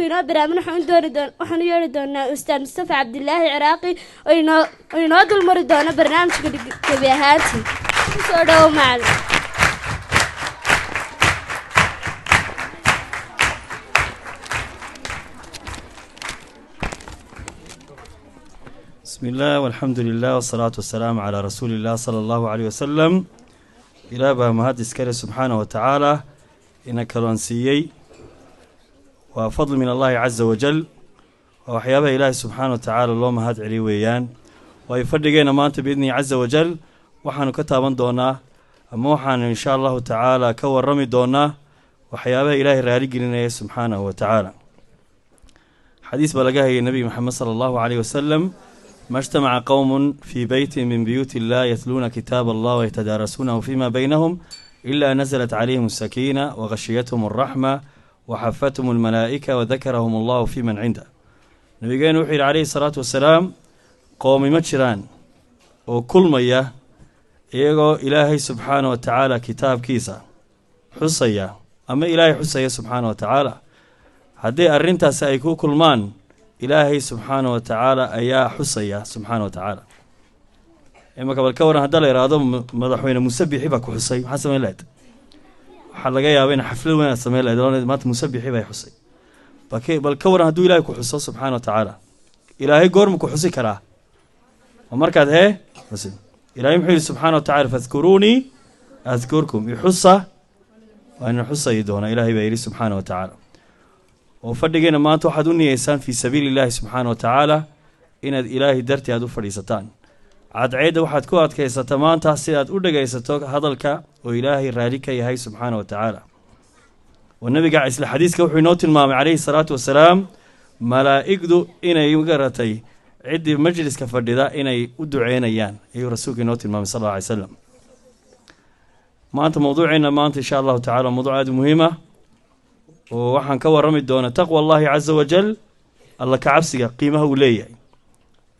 inoo baraamin waxaan u yeeri doonaa ustaad mustafa cabdilaahi ciraaqi oo inoo dulmari doono barnaamijka gebi ahaantii kusoo dhowo macalin. بسم الله والحمد لله والصلاة والسلام على رسول الله صلى الله عليه وسلم. إلى بها مهدس كره سبحانه وتعالى إنك لنسيي وفضل من الله عز وجل وحيابه إله سبحانه وتعالى اللهم هاد عليويان ويفرقين ما أنت بإذنه عز وجل وحن كتابا دونا أموحان إن شاء الله تعالى كور رمي دونا وحيابه إله رالق لنا سبحانه وتعالى. حديث بلغاه النبي محمد صلى الله عليه وسلم: ما اجتمع قوم في بيت من بيوت الله يتلون كتاب الله ويتدارسونه فيما بينهم إلا نزلت عليهم السكينة وغشيتهم الرحمة وحفتهم الملائكة وذكرهم الله في من عنده. نبينا وحي عليه الصلاة والسلام قوم مجران وكل مياه إيغو إلهي سبحانه وتعالى كتاب كيسا حصيا أما إلهي حصيا سبحانه وتعالى هدي أرنتا سأيكو كل مان إلهي سبحانه وتعالى أيا حصيا سبحانه وتعالى. إما قبل كورا هذا لا يرادو مدحوين مسبحي باكو حصي حسب ميلاد حلقة يا بين حفل وين سمي الله مات مسبحي باي حصي بل كورا هدو إلهي كو حصو سبحانه وتعالى. إلهي قرم كو حصي كراه ومركز هي حصي إلهي محيل سبحانه وتعالى فاذكروني أذكركم يحصى وأن حصى يدونا إلهي بيري سبحانه وتعالى. وفرقنا ما توحدوني إنسان في سبيل الله سبحانه وتعالى إن إلهي درتي هذو فريستان عاد عيد واحد كوات كيستمان تحصيلات أودا كيستوك هذلك وإلهي رالك يهي سبحانه وتعالى. والنبي قاعد يسل حديث كوحي نوت المام عليه الصلاة والسلام ملائكة إنا يمقرتي عد مجلس كفرد ذا إنا يدعين أيان أيو رسولك نوت المام صلى الله عليه وسلم. ما أنت موضوعنا ما أنت إن شاء الله تعالى موضوع هذا مهمة وحن كور رمي دونا تقوى الله عز وجل الله كعبسك قيمه وليه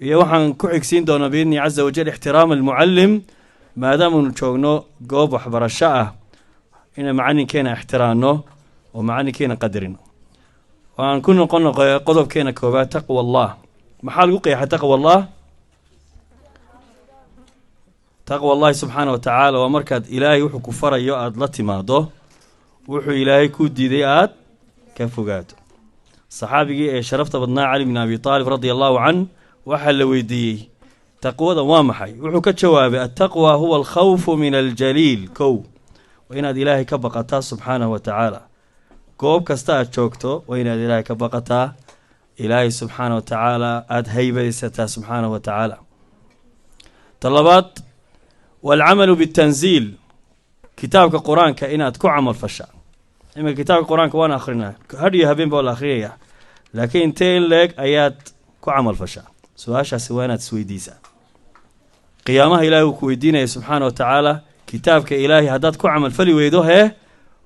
يا وحن كحكسين دونا بإذن عز وجل احترام المعلم ما دام نشوفنه جوب وحبر الشاء إن معني كنا احترامه ومعني كنا قدرنا وأن كنا قلنا قضب كنا كوبا تقوى الله محل وقيا تقوى الله تقوى الله سبحانه وتعالى ومركز إلهي وحو كفر يؤد لتماده وحو إلهي كودي ديات كفوقاته. صحابي شرفت بدنا علي بن أبي طالب رضي الله عنه وحل ويدي تقوى دوامحي وحو كتشوابي التقوى هو الخوف من الجليل كو وإن إلهي كبقتا سبحانه وتعالى كوب كستا تشوكتو وإن إلهي كبقتا إلهي سبحانه وتعالى أد هيبستا سبحانه وتعالى. طلبات والعمل بالتنزيل كتابك القرآن كائنات كو عمل فشا إما كتاب القرآن كوانا آخرنا هدي هبين بول آخرية لكن تين لك آيات كو عمل فشا سواشا سوانات سويديسا قيامها إلهي وكويدينا سبحانه وتعالى كتابك إلهي هدات كو عمل فلي ويدوه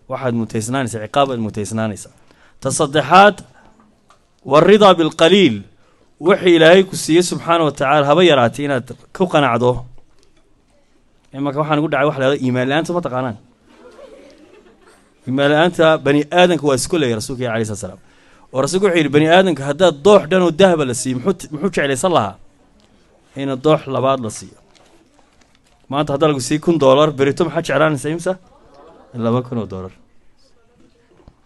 واحد متيسنانيس عقاب المتيسنانيس. تصدحات والرضا بالقليل وحي إلهي كسيه سبحانه وتعالى هبيراتينا كو قناعدوه إما كوحنا نقول دعوة واحدة إيمان لأنت ما تقانان إما لأنت بني آدم كواسكوله يا رسولك عليه الصلاة والسلام ورسولك عيل بني آدم كهذا الضوح دانو الذهب لسي محوش عليه صلها هنا الضوح لبعض لسي ما أنت هذا لقوا سي $1 بريتم حج عران سيمسه إلا ما كانوا $1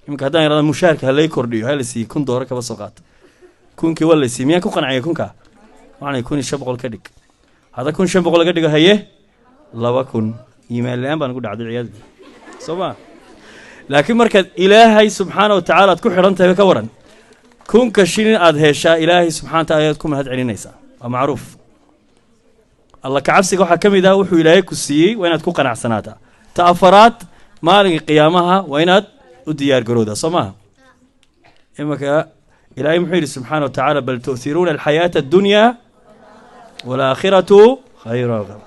يمكن هذا يرى المشاركة هلا يكرديو هلا سي $1 كبسوقات كونك ولا سي ميا كون عيا كونك معنى يكون الشبق الكدك هذا كون شبق الكدك هيه لو كن إيمان الآن بنقول عدد العياذ صبا لكن مركز إلهي سبحانه وتعالى تكون حرنتها بكورا كون كشين أدهشا إلهي سبحانه وتعالى تكون هاد علي نيسا ومعروف الله كعبسك وحكم إذا وحو إلهي كسي وين تكون قناع سناتا تأفرات مالك قيامها وين وديار قرودة صما إما إلهي محير سبحانه وتعالى بل تؤثرون الحياة الدنيا والآخرة خير وغير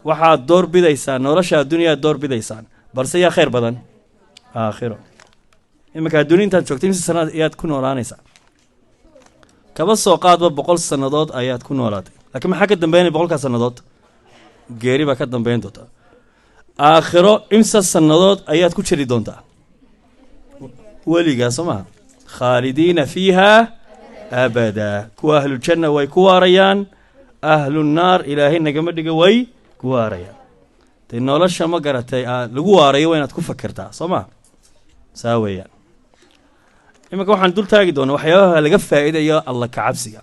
waxaad door bidaysaan nolosha adduunyaha door bidaysaan balse yaa khayr badan aakhiro imika adduunyo intaad joogtay imisa sanad ayaad ku noolaanaysaa kaba soo qaadba 100 sanadood ayaad ku noolaatay laakiin maxaa ka dambeynaya 100 sanadood geeri baa ka dambeyn doonta aakhiro imsa sanadood ayaad ku jiri doontaa weligaa sooma khaalidiina fiiha abadaa kuwa ahluljanna way ku waarayaan ahlunnaar ilaahay nagama dhiga way ku waarayaan dee nolosha ma garatay lagu waarayo waa inaad ku fakirtaa soo maa saa weeyaan iminka waxaan dul taagi doonaa waxyaabaha laga faa'iidayo alla ka cabsiga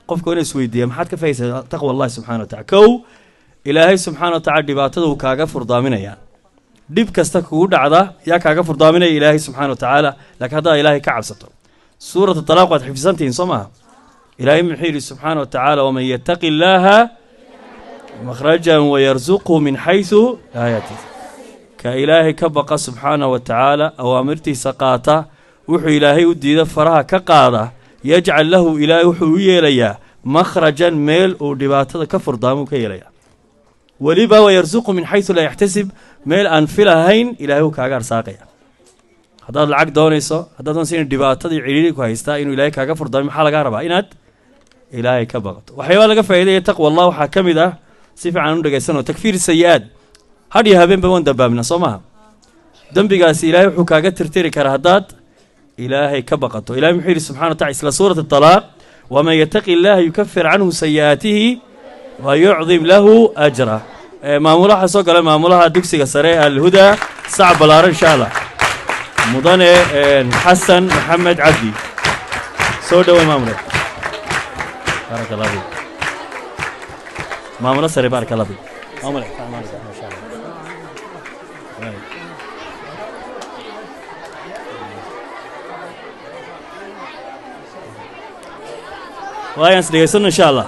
qofka waa ina isweydiiya maxaad ka faa'idaysaa taqwa allahi subxana wa tacala kow ilaahay subxaana wa tacala dhibaatada uu kaaga furdaaminayaa dhib kasta kugu dhacda yaa kaaga furdaaminaya ilaahay subxana wa tacaala laakiin haddaad ilaahay ka cabsato suurat talaaq waad xifdisantihiin soo maha ilaahay muxuu yidhi subxaana wa tacaala waman yattaqi illaaha makhrajan wayarsuqhu min xaysu laa yahtasib ka ilaahay ka baqa subxaana wa tacaala awaamirtiisa qaata wuxuu ilaahay u diida faraha ka qaada yajcal lahu ilaahay wuxuu u yeelayaa makhrajan meel uu dhibaatada ka furdaamuu ka yeelayaa weliba wayarsuqhu min xaysu laa yaxtasib meel aan filahayn ilaahay uu kaaga arsaaqaya haddaad lacag doonayso haddaad doonayso in dhibaatadii ciriiri ku haystaa inuu ilaahay kaaga furdaamay maxaa lagaa rabaa inaad ilaahay ka baqato waxyaabaa laga faa'iidaya taqwa allah waxaa ka mid ah si fiican u dhegaysanoo takfiir sayi-aad hadh iyo habeenba waan dambaabna soo maha dembigaasi ilaahay wuxuu kaaga tirtiri karaa haddaad ilaahay ka baqato ilahay muxuu yidhi subxana wa tacala isla suurat talaaq waman yattaqi illaaha yukafir canhu sayi'aatihi wa yucdim lahu ajra maamulaha soo gala maamulaha dugsiga sare alhudaa sac balaaran insha allah mudane xasan maxamed cabdi soo dhowey maamule baaraka allah fik maamulo sare baaraka allah fik maamule insha allah waayaan isdhegaysano insha allah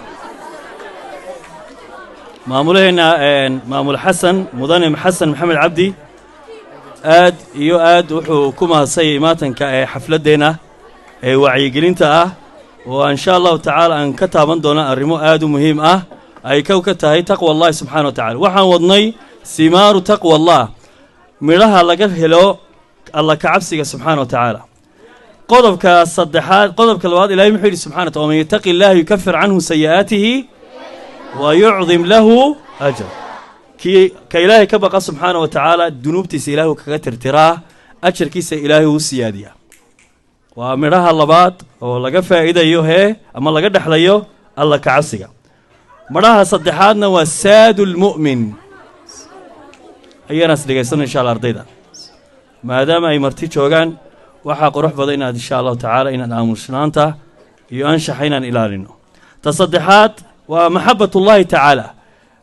maamulaheena maamul xasan mudane xasan maxamed cabdi aad iyo aad wuxuu ku mahadsanyay maatanka ee xafladdeena ee wacyigelinta ah oo insha allahu tacaala aan ka taaban doona arrimo aad u muhiim ah ay kow ka tahay taqwa allahi subxana wa tacala waxaan wadnay simaaru taqwa allah midhaha laga helo alla ka cabsiga subxaana wa tacaala qodobka saddexaad qodobka labaad ilahay muxuu yidhi subxana wa tacala waman yattaqi illaaha yukafir canhu sayi'aatihi wa yucdim lahu ajr kii ka ilaahay ka baqa subxaana wa tacaala dunuubtiisa ilaahu kaga tirtiraa ajarkiisa ilaahay uu siyaadiyaa waa midhaha labaad oo laga faa'iidayo ama laga dhexlayo alla ka cabsiga midhaha saddexaadna waa saadu lmu'min ayanaas dhegaysano insha alla ardayda maadaama ay marti joogaan waxaa qurux badan inaad insha allahu tacaala inaan aamusnaanta iyo anshaxa inaan ilaalino ta saddexaad waa maxabat ullahi tacaala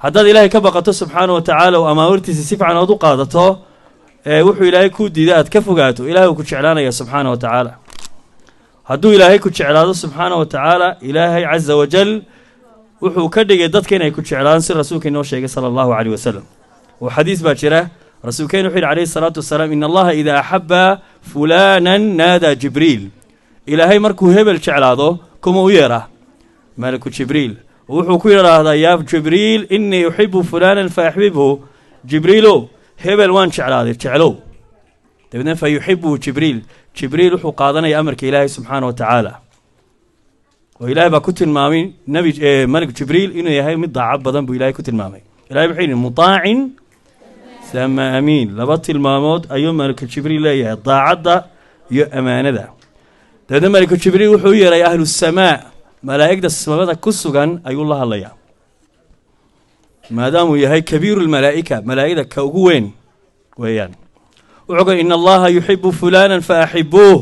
haddaad ilaahay ka baqato subxaana wa tacaala oo amaamirtiisa si fiican ood u qaadato wuxuu ilaahay kuu diiday aad ka fogaato ilahay uu ku jeclaanaya subxaana wa tacaala hadduu ilaahay ku jeclaado subxaana wa tacaala ilaahay caza wajal wuxuu ka dhigay dadka inay ku jeclaadaan si rasuulka inoo sheegay sala allahu caleyh wasalam oo xadiis baa jira rasuulkeen wuxuu yidhi calayhi salaatu wasalaam in allaha idaa axaba fulaanan naadaa jibriil ilaahay markuu hebel jeclaado kuma u yeeraa malaku jibriil wuxuu ku yidhaahdaa yaa jibriil inii uxibu fulaanan fa axbibhu jibriilow hebel waan jeclaaday jeclow dabeedna fa yuxibuhu jibriil wuxuu qaadanaya amarka ilaahay subxaana wa tacaala oo ilaahay baa ku tilmaamay malik jibriil inuu yahay mid daacad badan buu ilahay ku tilmaamay ilahay wuxuu yidhi mutaacin sama amiin laba tilmaamood ayuu maliku jibriil leeyahay daacadda iyo amaanada dabeedna maliku jibriil wuxuu u yeeray ahlu samaa malaa'igda samada ku sugan ayuu la hadlayaa maadaamuu yahay kabiiru lmalaa'ika malaa'igda ka ugu weyn weeyaan wuxuu ka in allaha yuxibu fulaanan fa axibuuh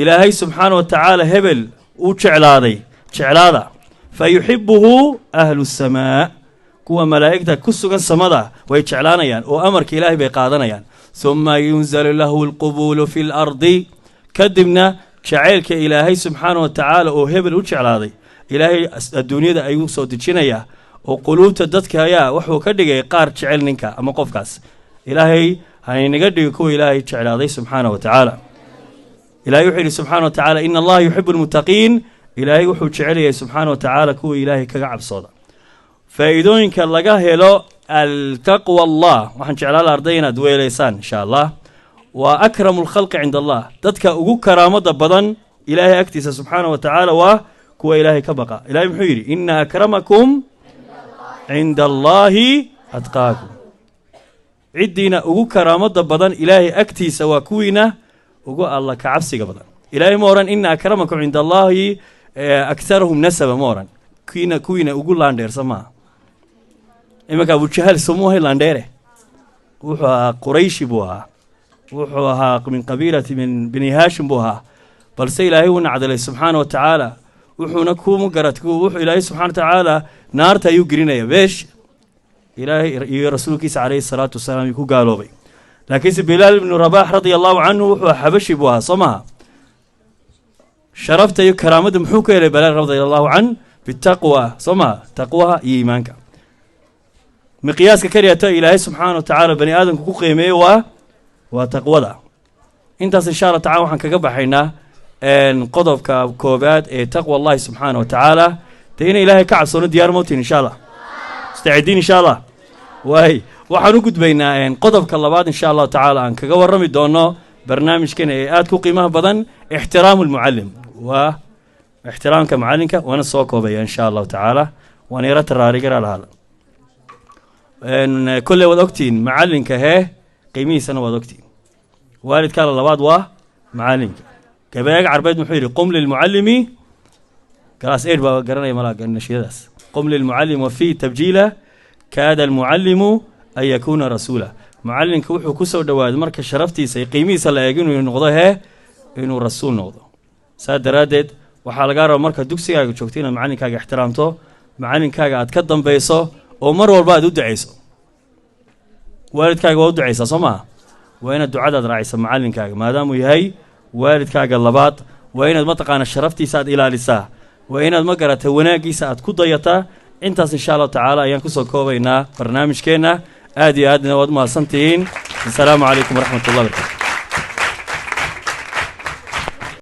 ilaahay subxaana wa tacaala hebel uu jeclaada fa yuxibuhu ahlu samaa kuwa malaa'igta ku sugan samada way jeclaanayaan oo amarka ilaahay bay qaadanayaan huma yunzalu lahu alqubuulu fi lardi kadibna jacaylka ilaahay subxaana wa tacaala oo hebel u jeclaaday ilaahay adduunyada ayuu soo dejinayaa oo quluubta dadka ayaa wuxuu ka dhigay qaar jecel ninka ama qofkaas ilaahay haynaga dhigo kuwa ilaahay jeclaaday subxaana wa tacaala ilahay wuxuu yidhi subxana wa tacaala in allaha yuxibu almuttaqiin ilaahay wuxuu jecelyahay subxaana wa tacaala kuwa ilaahay kaga cabsooda faa'iidooyinka laga helo altaqwa allah waxaan jeclaa la arday inaad weelaysaan insha allah waa akramu lkhalqi cinda allah dadka ugu karaamada badan ilaahay agtiisa subxaana wa tacaala waa kuwa ilaahay ka baqa ilahay muxuu yidhi ina akramakum cinda allaahi atqaakum ciddiina ugu karaamada badan ilaahay agtiisa waa kuwiina ugu alla ka cabsiga badan إلهي موران إن أكرمكم عند الله أكثرهم نسبا موران كوينا أقول لاندير سما إما كأبو جهل سموه لانديره وحوها قريش بوها وحوها من قبيلة من بني هاشم بوها بل سي إلهي ونعدل سبحانه وتعالى وحونا كومو قراتكو وحو إلهي سبحانه وتعالى نارتا يقرينا يا بيش إلهي رسولك عليه الصلاة والسلام يكو قالوا بي لكن بلال بن رباح رضي الله عنه وحو حبشي بوها صمها شرفت كرامة محوكة إلى بلال رضي الله عنه بالتقوى صمها تقوى إيمانك مقياس كريتا إلهي سبحانه وتعالى بني آدم كو قيمه وتقوى ذا انت إن شاء الله تعالى وحن كقبحينا ان قضب كوبات تقوى الله سبحانه وتعالى تينا إلهي كعصون ديار موتين إن شاء الله مستعدين إن شاء الله وهي وحنوقد بين ان قضب كاللباد إن شاء الله تعالى ان كقورمي دونو برنامج كنا آتكو قيمة بدن احترام المعلم واحترام كمعلمك وانا صوكو بي إن شاء الله تعالى وانا يرات الرارقر على هذا ان كل وقتين معلمك هي قيمي سنة وقتين والد كان اللباد ومعلمك كبايق عربيت محيري قم للمعلم كلاس اير قرنا يا ملاك النشيداس قم للمعلم وفي تبجيله كاد المعلم ان يكون رسولا معلمك وحو كسو دواد marka sharaftiisa qiimihiisa la eegin inuu noqdo inuu rasuul noqdo saadaradeed waxa laga rabaa marka dugsigaaga joogto inaad macallinkaaga ixtiraamto macallinkaaga aad ka dambayso oo mar walba aad u duceyso waalidkaaga waa u duceysaa Soomaa waa inaad ducadaad raacayso macallinkaaga maadaama uu yahay waalidkaaga labaad waa inaad ma taqaan sharaftiisa aad ilaalisaa waa inaad ma garatay wanaagiisa aad ku dayataa intaas insha Allah taala ayaan ku soo koobaynaa barnaamijkeena aad iyo aadna waad mahadsantihiin. Assalaamu calaykum waraxmatullaahi wabarakaatuh.